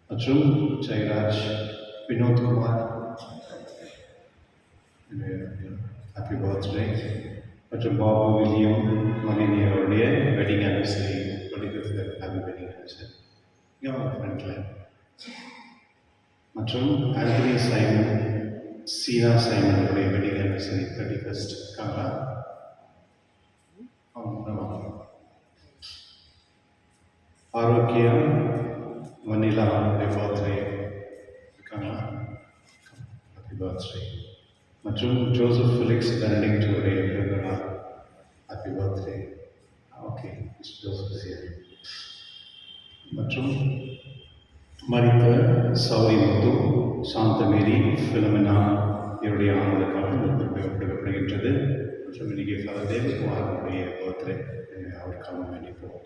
மற்றும் Jayaraj, Vinod Kumar, happy birthday. மற்றும் Babu William மகினி அவருடைய wedding anniversary, 25th happy wedding anniversary. ஃப்ரெண்டில் மற்றும் ஆண்டனி சைமன், சீனா சைமனுடைய வெட்டிங் ஆனிவர்சரி 31st. இருக்காங்களா? ஆரோக்கியம் வனிலா பர்த்டே இருக்காங்களா? Happy birthday. மற்றும் ஜோசப் ஃபிலிக்ஸ் பெனடிக்ட் உடைய பிறந்தநாள், ஹாப்பி பர்த்டே. Okay, Joseph. மற்றும் மரித்த சௌரி முத்து, சாந்தமேரி, ஃபிலமினா இவருடைய ஆண்டுகளுக்காக ஒப்புக்கொள்ளப்படுகின்றது. மற்றும் இன்னைக்கு ஃபாதர் தேவகுமாரனுடைய பர்த்டே, அவருக்காக வேண்டிப்போம்.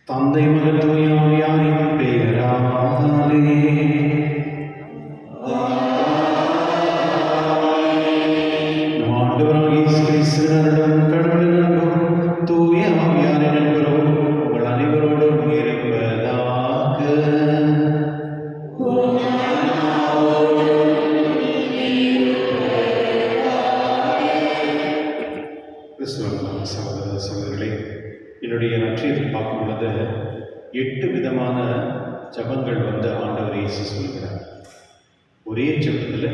தந்தை மகன் தூய ஆவியாரின் பெயராலே நம் ஆண்டவராகிய இயேசு கிறிஸ்துவின் கடவுளின் அன்பும் தூய ஆவியாரின் நண்பரும் உங்கள் அனைவரோடும் இருப்பதாக. கிறிஸ்துவின் சகோதர சகோதரிகளே, என்னுடைய நற்செய்தியில் பார்க்கும் பொழுது 8 விதமான ஜபங்கள் ஆண்டவர் இயேசு சொல்கிறார். ஒரே ஜபத்தில்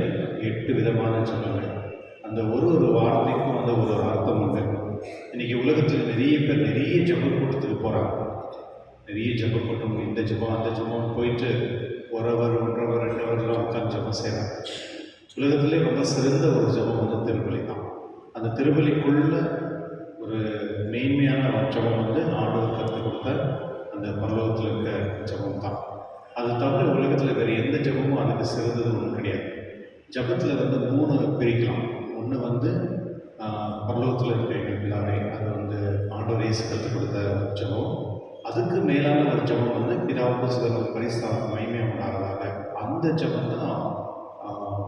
8 விதமான ஜபங்கள். அந்த ஒரு வார்த்தைக்கும் ஒரு அர்த்தம் உண்டு. இன்னைக்கு உலகத்தில் நிறைய பேர் நிறைய ஜப கூட்டத்துக்கு போகிறாங்க. நிறைய ஜப கூட்டம், இந்த ஜபம் அந்த ஜபம் போயிட்டு 1 hour 1.5 hour 2 hourலாம் உட்காந்து ஜபம் செய்கிறாங்க. உலகத்திலே ரொம்ப சிறந்த ஒரு ஜபம் திருப்பலி தான். அந்த திருப்பலிக்குள்ள ஒரு மேன்மையான ஜபம் ஆண்டவர் கற்றுக் கொடுத்த அந்த பரலோகத்தில் இருக்க ஜபம் தான். அது தவிர உலகத்தில் வேறு எந்த ஜபமும் அதுக்கு சிறந்தது ஒன்றும் கிடையாது. ஜபத்தில் 3 பிரிக்கலாம். ஒன்று பரலோகத்தில் இருக்க எங்கள் பிதாவே, அது ஆண்டவர் இயேசு கற்றுக் கொடுத்த ஜபம். அதுக்கு மேலான ஒரு ஜபம் பிதாவுக்கு சுதந்திர பரிசாக மகிமையாக உண்டாகிறதாக. அந்த ஜபம் தான்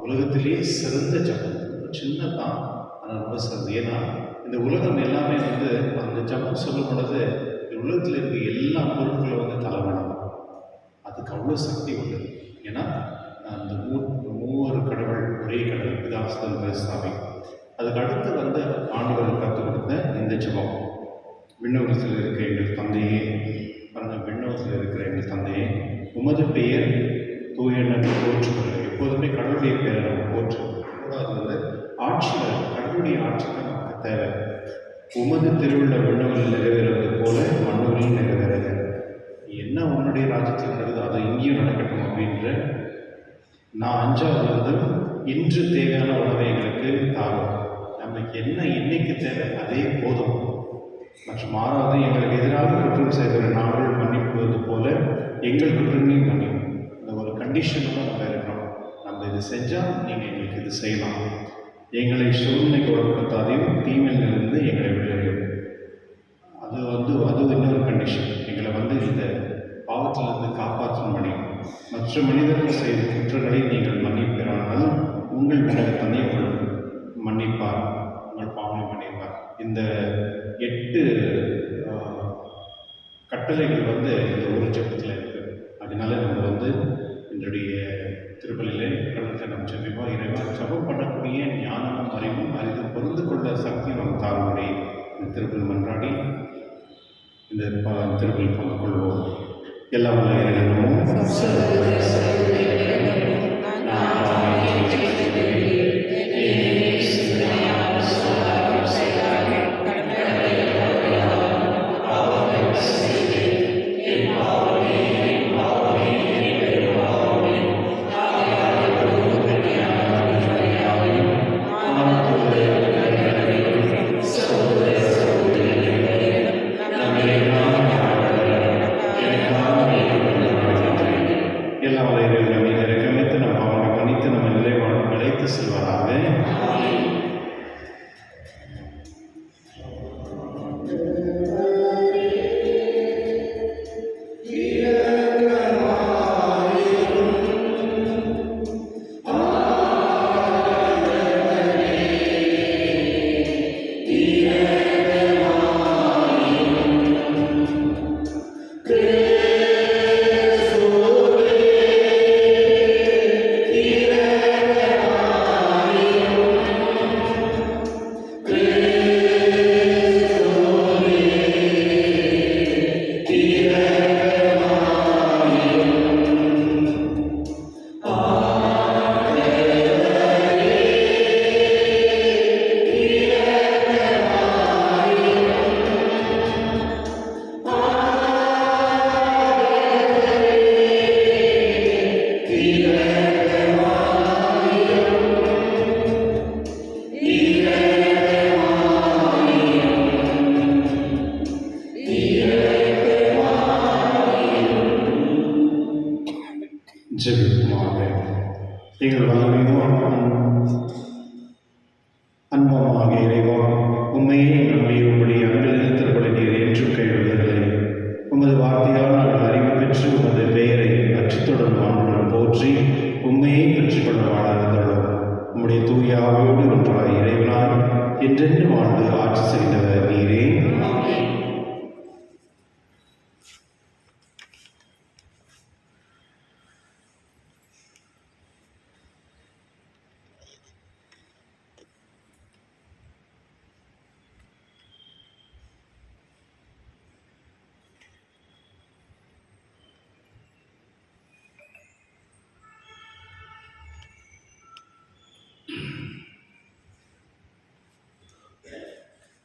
உலகத்திலேயே சிறந்த ஜபம். சின்னதான், ஆனால் ரொம்ப சிறந்த. ஏன்னா இந்த உலகம் எல்லாமே அந்த ஜபம் சொல்லும் பொழுது உலகத்தில் இருக்க எல்லா பொருட்களும் தலைவணம். அதுக்கு அவ்வளோ சக்தி உண்டு. ஏன்னா அந்த மூவர் கடவுள், ஒரே கடவுள், பிதாசுதல் பரிசாவை. அதுக்கு அடுத்து ஆண்டவர் கற்றுக் கொடுத்த இந்த ஜபம், விண்ணோகத்தில் இருக்கிற எங்கள் தந்தையே, விண்ணோகத்தில் இருக்கிற எங்கள் தந்தையே, உமது பெயர் தூயென்று போற்றுகிறது. எப்போதுமே கடவுளுடைய பெயரை நம்ம போற்றுறது. ஆட்சியில் கடவுளுடைய ஆட்சியில் நமக்கு தேவை. உமது திருவிழ விண்ணவர்கள் நிறைவேறுவது போல மண்ணுகளில் நிறைவேறது. என்ன உன்னுடைய ராஜ்யத்தில் நடக்குது அது இங்கேயும் நடக்கட்டும் அப்படின்ற. நான் 5வது இன்று தேவையான உணவை எங்களுக்கு தாரும். நமக்கு என்ன இன்னைக்கு தேவை அதே போதும். மற்றும் மாறாது எங்களுக்கு எதிராக குற்றம் செய்கிற நாங்கள் மன்னிப்பது போல எங்கள் குற்றங்களையும் மன்னிக்கும். அந்த ஒரு கண்டிஷனோட நம்ம இருக்கிறோம். நம்ம இது செஞ்சால் நீங்கள் எங்களுக்கு இது செய்யலாம். எங்களை சூழ்நிலைக்கு உட்படுத்தாதையும் தீமையிலிருந்து எங்களை விளையும். அது இன்னொரு கண்டிஷன். எங்களை இந்த பாவத்திலிருந்து காப்பாற்றும் பணி. மற்ற மனிதர்கள் செய்த குற்றங்களை நீங்கள் மன்னிப்பீரானால் உங்கள் விண்ணக தந்தை உங்களுக்கு மன்னிப்பார், உங்கள் பாவனை மன்னிப்பார். இந்த 8 கட்டளைகள் இந்த ஒரு ஜெபத்தில் இருக்கு. அதனால நம்ம என்னுடைய திருப்பலியிலே கடலுக்கு நம்ம ஜெபிப்போம். இறைவா, ஜெபம் பண்ணக்கூடிய ஞானமும் அறிவும் அறிந்து பொருந்து கொள்ள சக்தியும் நம்ம தாழ்வுடைய இந்த திருப்பல் மன்றாடி இந்த திருப்பல் பங்கு கொள்வோம். எல்லாம் வல்ல இறைவனும் ஜெபிக்குமாக. எங்கள் வல்லமையும் அன்பமாக இறைவா, உண்மையே நம்பியும்படி அன்பில் திருப்பலி நீர் என்றும் கைவிடுவதில்லை. உமது வார்த்தையால் நாங்கள் அறிவு பெற்று உமது பெயரை அச்சுத்துடன் வாழ்வுடன் போற்றி உண்மையை பெற்றுக்கொள்ள வாழாதவர்களும் உம்முடைய தூய ஆவியோடு ஒன்றாய் இறைவனாய் என்றென்று வாழ்ந்து ஆட்சி செய்தவர் நீரே.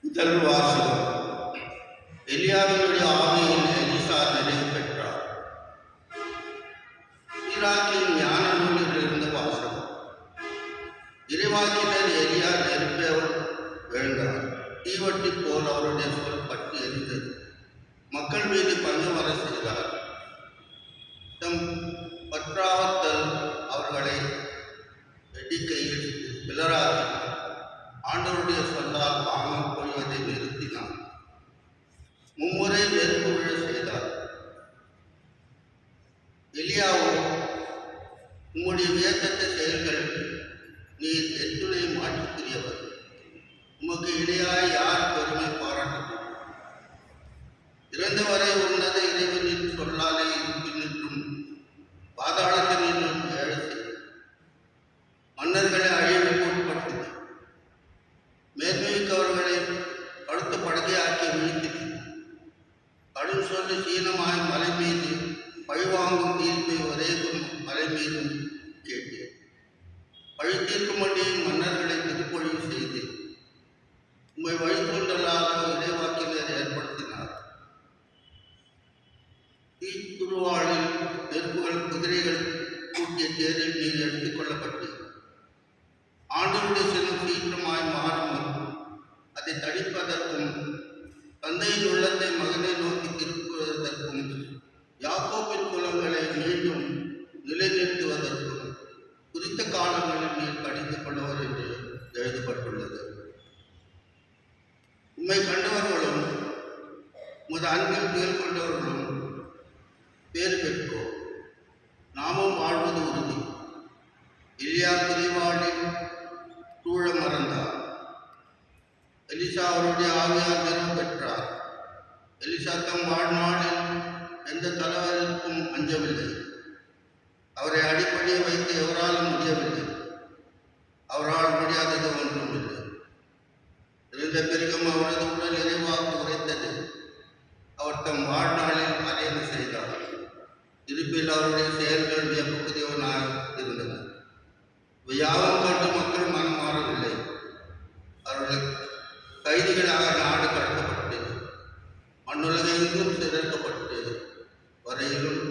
முதல் வாசகம். எலியாவினுடைய ஆவியில் எலிசா நிறைவு பெற்றார். ஈராக்கின் ஞான நூலில் இருந்த வாசகம். இறைவாக்கினர் எலியா நெருப்பவர் எழுந்தார். தீவட்டி போல் அவருடைய சொல் பற்றி எரிந்தது. மக்கள் மீது பஞ்சம் வர செய்தார். தம் பற்றாவத்தல் அவர்களை வெடிக்கையில் பிளராக்கினார். ஆண்டவருடைய சொல்லால் வானம் பொழிவதை நிறுத்தினார். மும்முறை வெறுப்பு விழ செய்தார். எலியாவோ, உம்முடைய வியத்தக்க செயல்கள் நீர் எத்துணை மாற்றுக்குரியவர். உமக்கு இடையாய் யார் பெருமை பாராட்டக்கூடும்? இறந்தவரை உன்னத இறைவனின் சொல்லாலே நின்றும் பாதாளத்தில் நின்றும் ஏழ செய்தார். மன்னர்களை அழிவுக்கு உட்படுத்தினார். மேன்மைக்கவர்களை படுத்த படுக்கையாக்கி வீழ்த்தினார். கடும் சொல்லி சீனமாய் மலை மீது பழிவாங்கும் தீர்ப்பை ஒரே மலை மீதும் கேட்டேன். பழி தீர்க்கும்படி மன்னர்களை திருப்பொழிவு செய்து உம்மை வழித்தோன்றலாக இறைவாக்கினர் ஏற்படுத்தினார். தீத்துருவாளில் நெருப்புகள் குதிரைகள் கூட்டிய தேரில் நீர் எடுத்துக் கொள்ளப்பட்டு ஆண்டவருடைய சினம் சீக்கிரமாய் மாறும் அதை தடிப்பதற்கும் தந்தையின் உள்ளத்தை மகனை நோக்கி திருப்புவதற்கும் யாக்கோபின் குலங்களை மீண்டும் நிலைநிறுத்துவதற்கும் குறித்த காலங்களில் நீர் கடிந்து கொள்வர் என்று எழுதப்பட்டுள்ளது. உம்மை கண்டவர்களும் உமது அன்பில் பேர் கொண்டவர்களும் பேர் பெற்றோர். நாமும் வாழ்வது உறுதி. எலியா பிரிவாளில் சூழ மறந்தார். எலிசா அவருடைய ஆவியார் நிறைவு பெற்றார். எலிசா தம் வாழ்நாளில் எந்த தலைவருக்கும் அஞ்சவில்லை. அவரை அடிப்படையை வைக்க எவராலும் முடியவில்லை. அவரால் முடியாதது ஒன்றும் இல்லை. இருந்த பிறகும் அவரது உடல் நிறைவாக உரைத்தது. அவர் தம் வாழ்நாளில் அறையது செய்தார். இருப்பில் அவருடைய செயல்கள் வியப்புக்குரியவனாக இருந்தன. யாவும் கண்டு மக்கள் மனம் மாறவில்லை. அவர்கள் கைதிகளாக நாடு கடத்தப்பட்டது. மண்ணுலகெங்கும் சிதறக்கப்பட்டது. வரையிலும்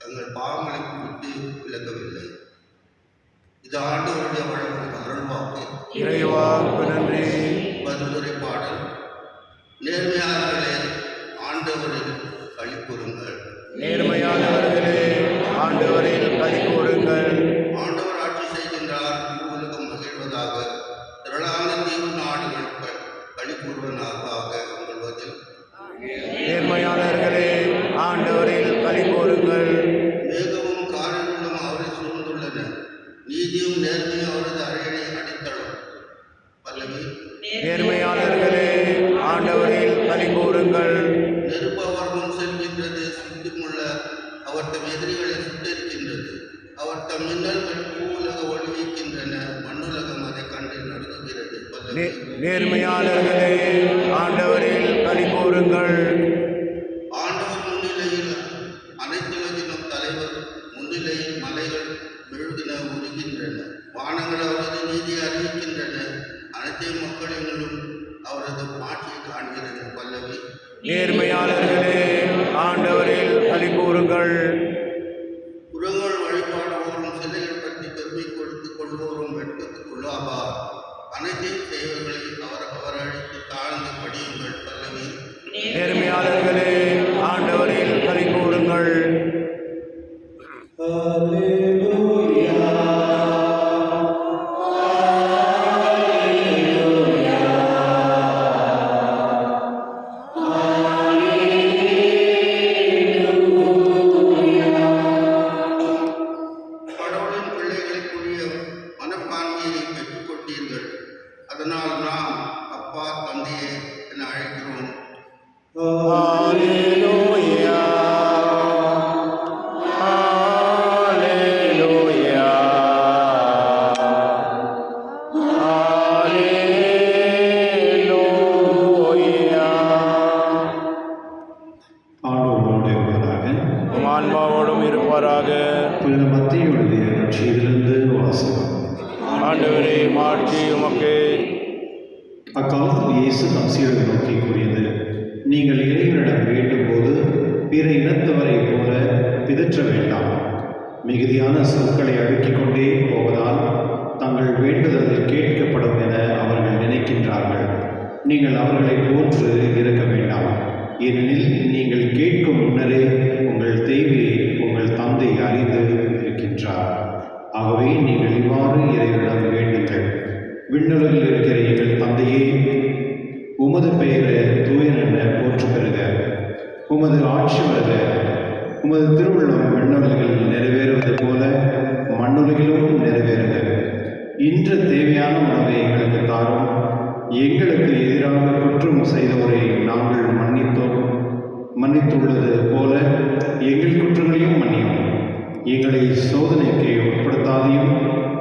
தங்கள் பாவங்களை விட்டு விலகவில்லை. இது ஆண்டவருடைய வழங்கும் அருள்வாக்கு. இறைவாக்கு நன்றி. பதிலுரை பாடல். நேர்மையாளர்களே ஆண்டவரில் களி கூறுங்கள். நேர்மையானவர்களே ஆண்டவரில் களி கூறுங்கள். ஆண்டவர் ஆட்சி செய்கின்றார். உலகம் மகிழ்வதாக. திரளான தீவு நாடுகள் களி கூறுவதாக உங்களுவதில். நேர்மையாளர்களே ஆண்டவரில் களி கூறுங்கள். மேகமும் காரினுள்ளும் அவரை சூழ்ந்துள்ளன. நீதியும் நேர்மையும் அவரது அறையை அடித்தளம். பல்லவி. நேர்மையாளர்களே ஆண்டவரில் களி கூறுங்கள். நெருப்பு அவர் முன் செல்கின்றது. சுட்டுமுள்ள அவர் தம் எதிரிகளை சுட்டரிக்கின்றது. அவர் தம் மின்னல்கள் பூவுலக ஒளிவிக்கின்றன. மண்ணுலகம் அதை கண்டு நடுங்குகிறது. பல்லவி. நேர்மையாளர்களே ஆண்டவரில் களி கூறுங்கள். ஆண்டவர் முன்னிலையில் அனைத்துலகினும் தலைவர் முன்னிலையில் மலைகள் மெழுகின உருகின்றன. வானங்கள் அவரது நீதியை அறிவிக்கின்றன. அனைத்து மக்களிலும் அவரது மாட்சியை காண்கிறது. பல்லவி. நேர்மையாளர்களே ஆண்டவரில் களி கூறுங்கள். புறங்கள் வழிபாடுவோரும் சிலைகள் பற்றி பெருமை கொடுத்துக் கொள்வோரும் வெட்கத்துக்குள்ளாவார். அனைத்தையும் செய்வர்களை அவர் அழைத்து தாழ்ந்து படியுங்கள். பல்லவி. நேர்மையாளர்களே ஆண்டவரில் களி கூறுங்கள். கடவுளின் பிள்ளைகளுக்குரிய மனப்பான்மையை பெற்றுக் கொண்டீர்கள். அதனால் நாம் அப்பா தந்தையே என அழைக்கிறோம். Hallelujah. Hallelujah. Hallelujah. ஆண்டவரோடு இருப்பதாக. உம் ஆன்மாவோடும் இருப்பாராக. புனித மத்தேயுடைய நற்செய்தியிலிருந்து வாசகம். ஆண்டவரே மாட்சி உமக்கே. அக்காலத்தில் இயேசு தம் சீடரை நோக்கி கூறியது, நீங்கள் இறைவனிடம் வேண்டும்போது பிற இனத்தவரைப் போல பிதற்ற வேண்டாம். மிகுதியான சொற்களை அடுக்கிக் கொண்டே போவதால் தங்கள் வேண்டுதல் கேட்கப்படும் என அவர்கள் நினைக்கின்றார்கள். நீங்கள் அவர்களைப் போன்று இருக்க வேண்டாம். ஏனெனில் நீங்கள் கேட்கும் முன்னரே உங்கள் தேவையை உங்கள் தந்தை அறிந்து இருக்கின்றார். ஆகவே நீங்கள் இவ்வாறு இறைவனிடம் வேண்டுங்கள். விண்ணுலகில் இருக்கிற எங்கள் தந்தையே, உமது பெயரை தூயன் என போற்று பெறுக. உமது ஆட்சி வருக. உமது திருவுள்ளம் விண்ணுலகில் நிறைவேறுவது போல மண்ணுலகிலும் நிறைவேறுக. இன்று தேவையான உணவை எங்களுக்கு தாரும். எங்களுக்கு எதிராக குற்றம் செய்தோரை நாங்கள் மன்னித்துள்ளது போல எங்கள் குற்றங்களையும் மன்னியும். எங்களை சோதனைக்கு உட்படுத்தாதையும்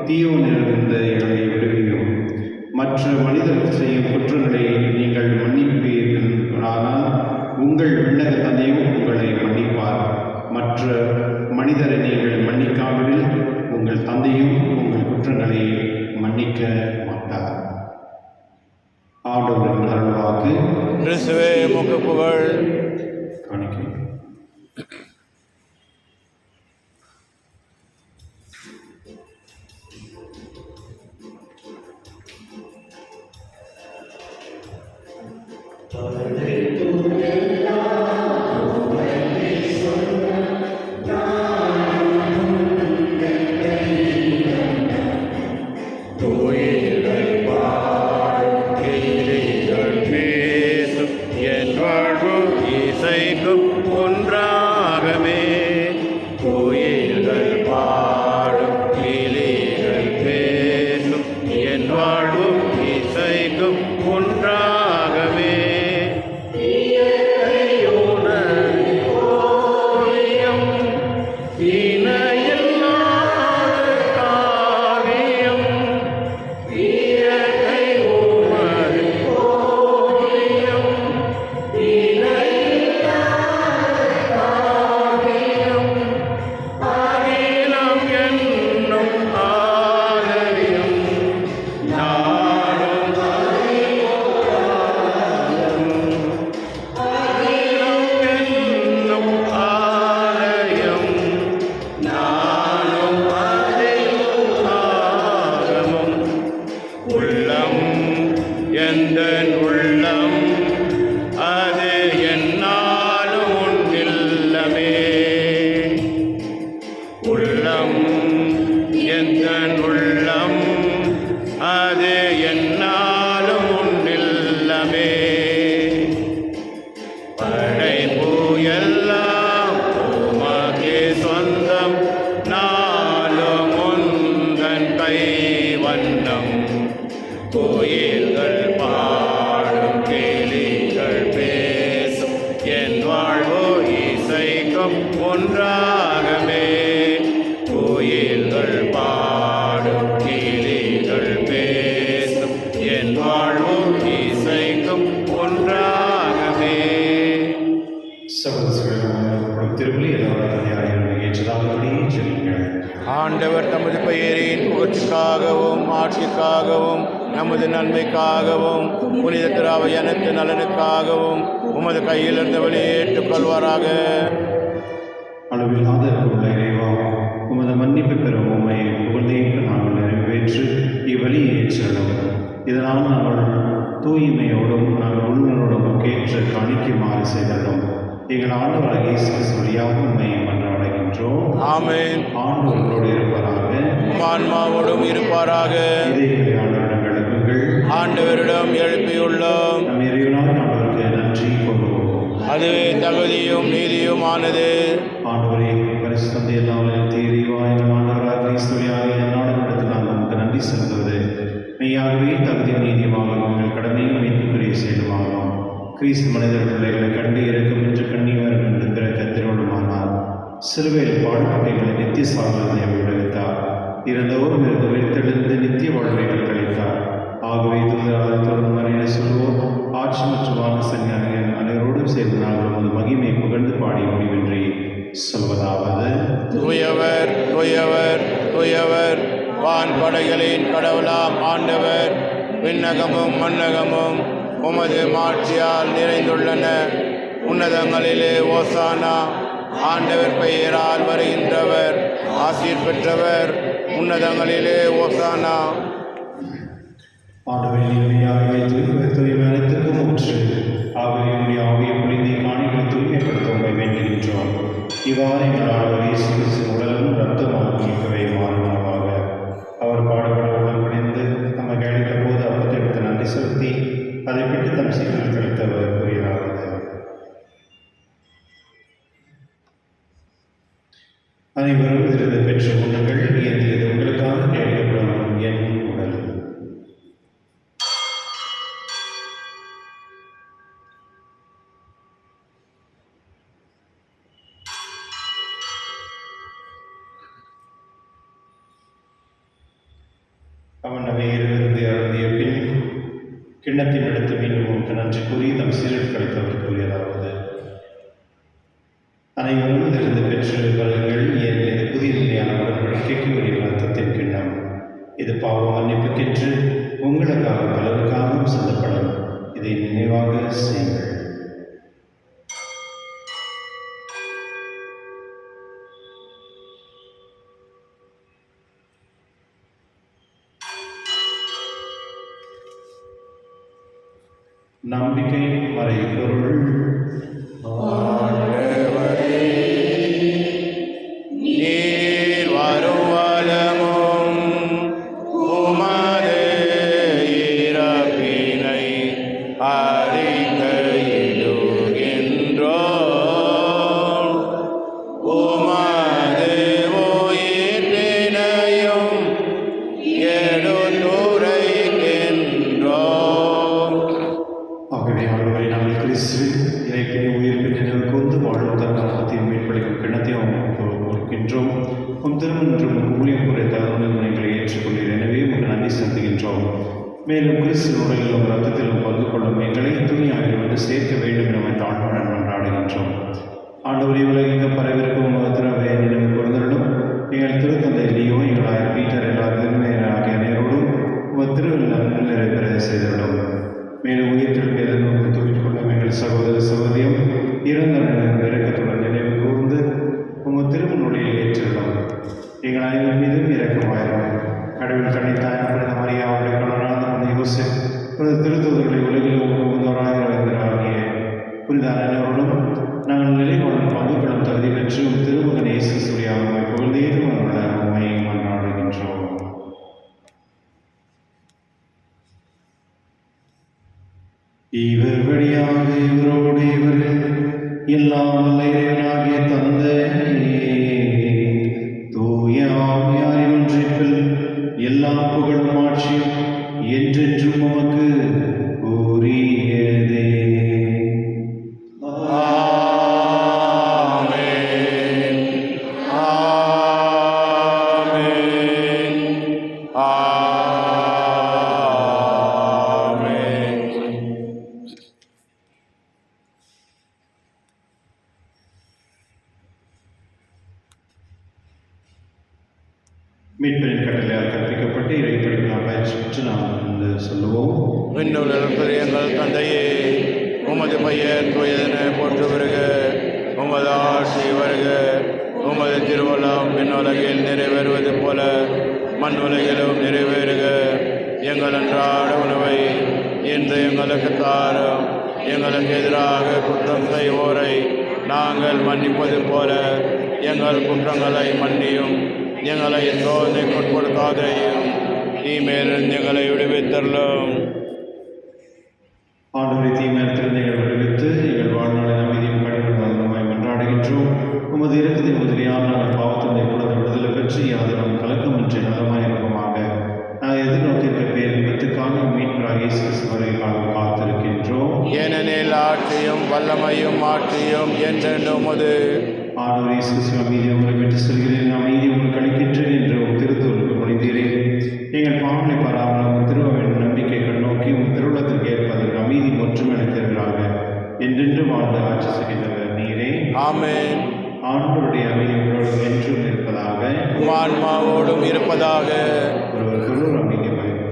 தீயோனிலிருந்து எங்களை விடுவியும். மற்ற மனிதர்கள் செய்யும் குற்றங்களை நீங்கள் மன்னிப்பீர்கள். ஆனால் உங்கள் விண்ணக தந்தையும் உங்களை மன்னிப்பார். மற்ற மனிதரை நீங்கள் மன்னிக்காவிடில் உங்கள் தந்தையும் உங்கள் குற்றங்களை மன்னிக்க மாட்டார். ஆண்டவரின் அருள்வாக்கு. கிறிஸ்துவே உமக்கு புகழ். காணிக்கை. கோயில்கள் பாடும் கேலிகள் பேசும் என் வாழ்வோ இசைக்கும் ஒன்றாகவே. கோயில்கள் பாடும் கேலிகள் பேசும் என் வாழ்வோ இசைக்கும் ஒன்றாகவே. சகோதரர்களும் திருவிழி ஏற்றதாகவே ஜெபிங்கள். ஆண்டவர் தமது பெயரின் புகழ்ச்சிக்காகவும் ஆட்சிக்காகவும் நமது நன்மைக்காகவும் புனித திராவை அனைத்து நலனுக்காகவும் உமது கையிலிருந்து வெளியேற்றுக்கொள்வாராக. அளவில்லாத உள்ள இறைவா, உமது மன்னிப்பு பெறும் உண்மை புகழ்ந்தேக்கு நாங்கள் நிறைவேற்று இவ்வழியை ஏற்றலும். இதனால் நாங்கள் தூய்மையோடும் நாங்கள் உள்நலோடும் கேற்று காணிக்குமாறு செய்தலும். எங்கள் ஆண்டவராகிய இயேசு கிறிஸ்து வழியாக உண்மை மன்றாடுகின்றோம். ஆமென். ஆண்டவரோடு இருப்பாராக, ஆன்மாவோடும் இருப்பாராக. இதயங்களை ஆண்டவரிடம் எழுப்புங்கள். ஆண்டவரிடம் எழுப்பியுள்ளோம். நம் இறைவனாக ஆண்டவருக்கு நன்றி கூறுவோம். அதுவே தகுதியும் நீதியுமானது. ஆண்டவரே, பரிசுத்தந்தை எல்லாம் தீரிவா எங்கள் ஆண்டவராக கிறிஸ்து வழியாக எந்நாடுகளிடத்தில் நாங்கள் உங்களுக்கு நன்றி செலுத்துவது மெய்யாகவே தகுதியும் நீதியுமாக உங்கள் கடமையும் மீட்புக்குரிய செயலுமாகும். கிறிஸ்து மனிதர் பிள்ளைகளை கண்டு இறக்கும் என்று கண்ணீர் என்கிற கத்திரோடுமானார். சிலுவையில் பாடுபட்டைகளை நித்திய சாதனை விடுவித்தார். இறந்தோரும் இருந்து உயிர்த்தெழுந்து நித்திய வாழ்வைகள் கழித்தார். ஆகவே தூதராளத்தோடும் மறையின சொல்வோர் ஆட்சி மற்றும் வானசன்யானிகள் அனைவரோடும் சேர்ந்து நாங்கள் நமது மகிமை புகழ்ந்து பாடி முடிவின்றி சொல்வதாவது: தூயவர் தூயவர் தூயவர், வான் படைகளின் கடவுளாம் ஆண்டவர். விண்ணகமும் மண்ணகமும் உமது மாட்சியால் நிறைந்துள்ளன. உன்னதங்களிலே ஓசானா. ஆண்டவர் பெயரால் வருகின்றவர் ஆசீர் பெற்றவர். உன்னதங்களிலே ஓசானா. தூய்மையானத்துக்கும் ஊற்று. ஆகவே ஆவிய பொழிந்தை காணிகளை தூய்மைப்படுத்த வேண்டுகின்றோம். இவ்வாறு எங்கள் ஆண்டவர் இயேசு கிறிஸ்து உடலும் ரத்தமும் மிக்கவை மாறுவனவாக. அவர் பாடுபட உடல் பணிந்து நம்மை அழைத்த போது அப்பத்தை எடுத்து நன்றி செலுத்தி அதை விட்டு தம் சீக்கிரம் கழித்தவர் கூறியதாவது: அனைவரும் இதிலிருந்து பெற்று உண்ணுங்கள், ஏனெனில் இது உங்களுக்காக கேட்கப்படும் என் உடல். அவன் அவையிலிருந்து அருந்திய பின் கிண்ணத்தின் எடுத்து மீண்டும் உனக்கு நன்றி கூறி தம் சீரட் கழித்தவர் கூறியதாவது: அனைவரும் இதிலிருந்து பெற்று வருங்கள், ஏனெனில் இது புதிய நிலையான உடன்படிக்கைக்கு உரிய ரத்தத்தின் கிண்ணம். இது பாவ மன்னிப்புக்கென்று உங்களுக்காக பலருக்காகவும் சிந்தப்படும். இதை நினைவாக செய்யுங்கள். நம்பிக்கை மறைபொருள். நீர் வரும் வளமும் உமது இறப்பினை அறிக்கையிடுகின்றோம். உமது உயிர்ப்பினையும் எடுத்துரைக்கின்றோம். ஆகவே ஆண்டவரை நாங்கள் கிறிஸ்து இறைப்பினை உயிர்ப்பினை நினைவு கூர்ந்து வாழும் தருணத்தையும் மீட்பளிக்கும் கிண்ணத்தையும் கொடுக்கின்றோம். உம் திருமணம் ஊழியம் கூறிய தருணங்களை ஏற்றுக்கொண்டீர். எனவே உங்களுக்கு நன்றி செலுத்துகின்றோம். மேலும் கிறிஸ்து உடலிலும் ரத்தத்திலும் பங்கு கொள்ளும் எங்களை தூய்மையாக வந்து சேர்க்க வேண்டும் என தாழ்வுடன் கொண்டாடுகின்றோம். ஆண்டவரை உலகெங்க பரவிருக்கும் உமது திறவை நினைவு கூர்ந்தருளும். எங்கள் திருத்தந்தை லியோ, எங்கள் ஆயர் பீட்டர், எல்லா திருநேராகிய அனைவரோடும் உமது திருவில் நிறைவேற செய்துள்ளோம். மேலும் உயிர்த்தெழுப்பை எதிர்நோக்கி தூக்கிக் கொள்ளும் எங்கள் சகோதர சகோதரியும் இறந்த இறக்கத்துடன் நினைவு கூர்ந்து உங்கள் திருமணொழியில் ஏற்றுள்ளோம். எங்கள் அனைவர் மீதும் இரக்கமாயிரும். கடவுள் கணித்தாய் மரியாவுடைய கணவரான யோசேப் திருத்தூதர்களை உலகில் உகந்தவராகிய புனித அனைவரோடும் நாங்கள் நிலைவாழும் பங்குகளும் தகுதி பெற்று திருமகன் இயேசு சூரியாக புகழ்ந்தேறும் உண்மை மன்றாடுகின்றோம். இவர் வழியாக இவரோடு இவரில் எல்லாம் வல்ல இறைவனாகிய தந்தையே, தூய ஆவியாரின் ஒன்றிப்பில் எல்லா புகழும் ஆட்சியும் என்றென்றும் உமக்கு உரியதே. ஆமென். ஆமென். ஆமென். மீட்பரின் கட்டளையால் கற்பிக்கப்பட்டு இறைப்படிகளால் பயிற்சி பெற்று நாம் வந்து சொல்லுவோம். விண்ணுலகில் எங்கள் தந்தையே, உமது பெயர் தூயதென போற்று வருக. உமது ஆட்சி வருக. உமது திருவுளம் விண்ணுலகில் நிறைவேறுவது போல மண் உலகிலும் நிறைவேறுக. எங்கள் அன்றாட உணவை இன்று எங்களுக்கு தாரும். எங்களுக்கு எதிராக குற்றம் செய்வோரை நாங்கள் மன்னிப்பது போல எங்கள் குற்றங்களை மன்னியும். எங்களை சோதனைக்கு உட்படுத்தாதேயும், தீமையிலிருந்து எங்களை விடுவித்தருளும். ஆண்டவரை தீமையிலிருந்து எங்கள் விடுவித்து எங்கள் வாழ்நாளின் அமைதியும் கடவுளுமாய் மன்றாடுகின்றோம். உமது இரக்கத்தின் முதலியால் நாங்கள் பாவத்தினை குழந்தை விடுதலை பெற்று யாதனும் கலக்கமின்றி நலமாய் இருப்போமாக. நாங்கள் எதிர்நோக்கியிருக்க பேர் விபத்துக்கான மீட்பராக இயேசு கிறிஸ்து வருகைக்காக காத்திருக்கின்றோம். ஏனெனில் ஆட்சியும் வல்லமையும் மாற்றியும் என்றென்றும் உமது. ஆண்டவர் இயேசு கிறிஸ்து அமைதியை உங்களை விட்டு செல்கிறேன், அமைதி உங்களுக்கு அளிக்கின்றேன் என்று திருத்தூருக்கு மொழிந்தீரே. எங்கள் பாவனை பாராமல் திருவின் நம்பிக்கை கண்ணோக்கி உன் திருவுளத்திற்கு ஏற்பதற்கு அமைதி மற்றும் அளித்தவர்களாக என்றென்று வாழ்ந்து ஆட்சி செய்கின்றவர் நீரே. ஆமென். ஆண்டவருடைய அமைதி உங்களோடு என்றும் இருப்பதாக. உம் ஆன்மாவோடும் இருப்பதாக. ஒருவருக்கொருவர் அமைதி பயன்படும்.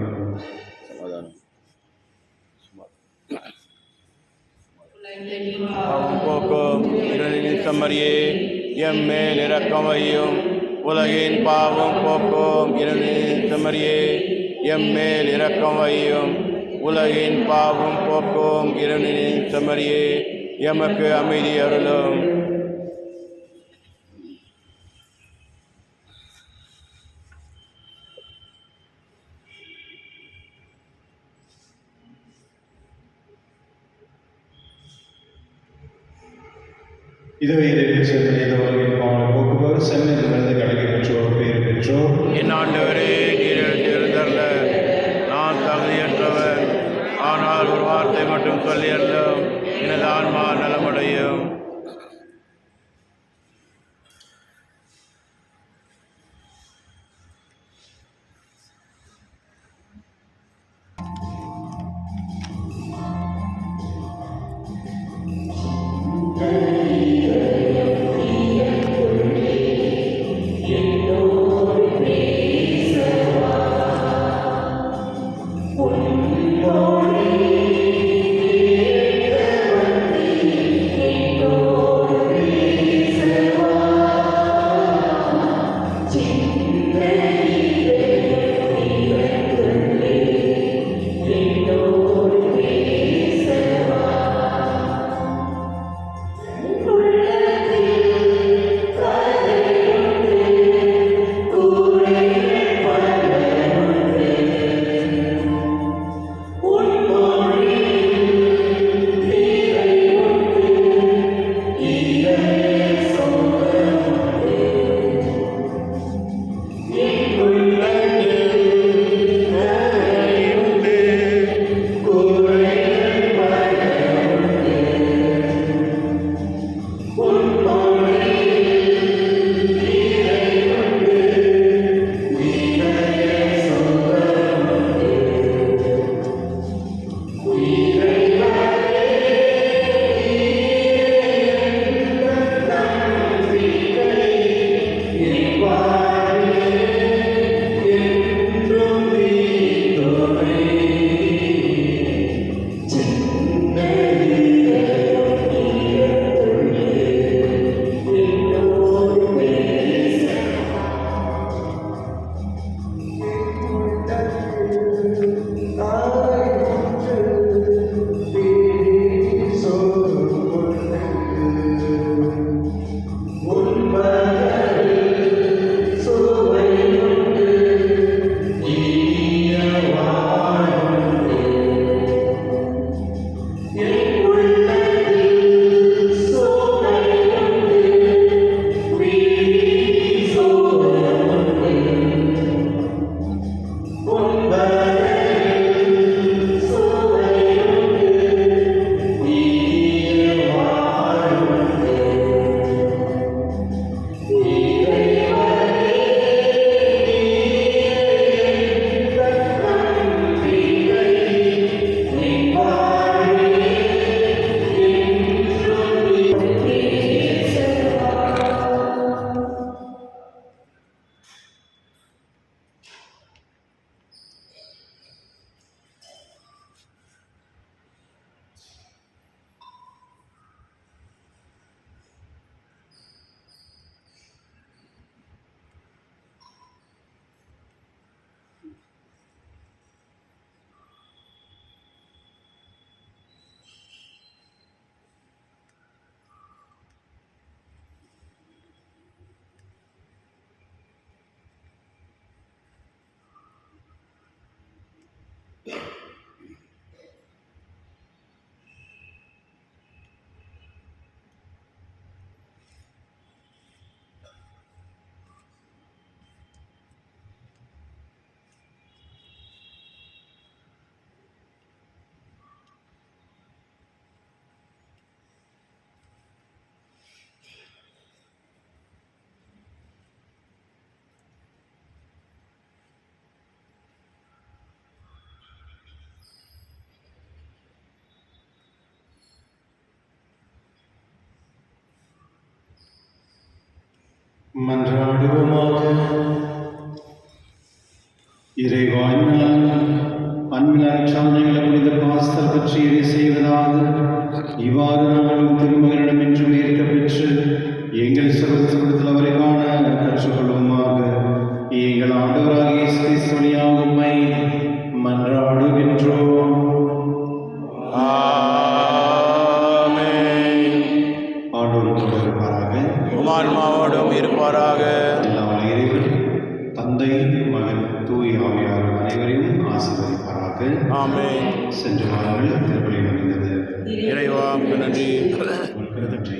பாவம் போக்கும் இரணின் செம்மறியே, எம் மேல் இரக்கம் வையும். உலகின் பாவம் போக்கும் இரணின் செம்மறியே, எம் மேல் இரக்கம் வையும். உலகின் பாவம் போக்கும் இரணின் செம்மறியே, எமக்கு அமைதி அருளும். இதுவே இறைவன் சேர்ந்தவர்களின் பாவனை போக்குவர் சென்னையிலிருந்து கடைக்கு பெற்றோர் பேர் பெற்றோர். என் ஆண்டவரே, நீர் எழுந்தருள நான் தகுதியற்றவன். ஆனால் ஒரு வார்த்தை மட்டும் சொல்லி அருளும், எனது ஆன்மா நலமடையும். மன்றாடுவோமாக. இறைவாய்மையால் அன்பிலான சாதனைகளை புனித பாஸ்தர் பற்றி இதை செய்வதாக இவ்வாறு நாங்களும் திருமகனிடம் என்று உயர்த்த பெற்று எங்கள் சுகத்தில் அவரை காண கற்றுக்கொள்வோமாக. எங்கள் ஆண்டவராகிய இயேசு கிறிஸ்து வழியாக உம்மை மன்றாடுகின்றோம். ஆண்டவரோடு இருப்பாராக, உமான்மாவோடும் இருப்பாராக. எல்லாம் இறைவன் தந்தை மகன் தூய் ஆவியார் அனைவரையும் ஆசீர்வதிப்பாராக. ஆமென். சென்று வாருங்கள், திருப்பலி முடிந்தது. இறைவா உமக்கு நன்றி. உங்களுக்கு நன்றி.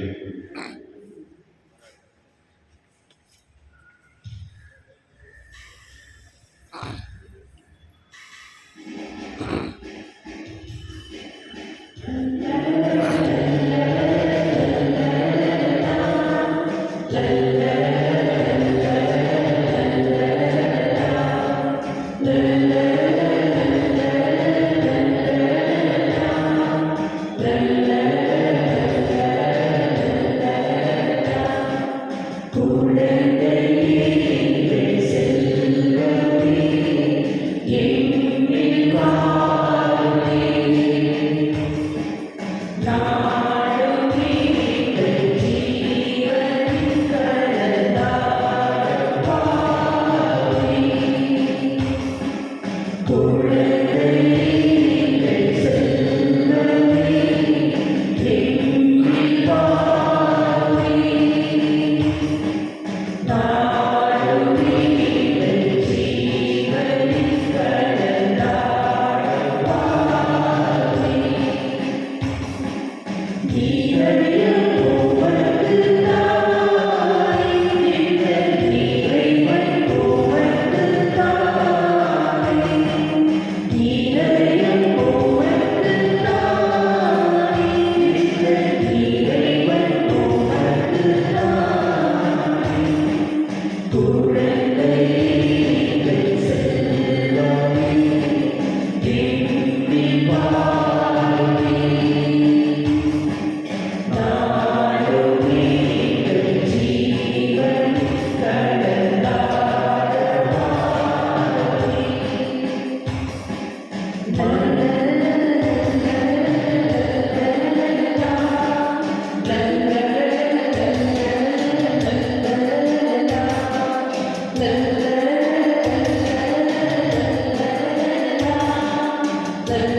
la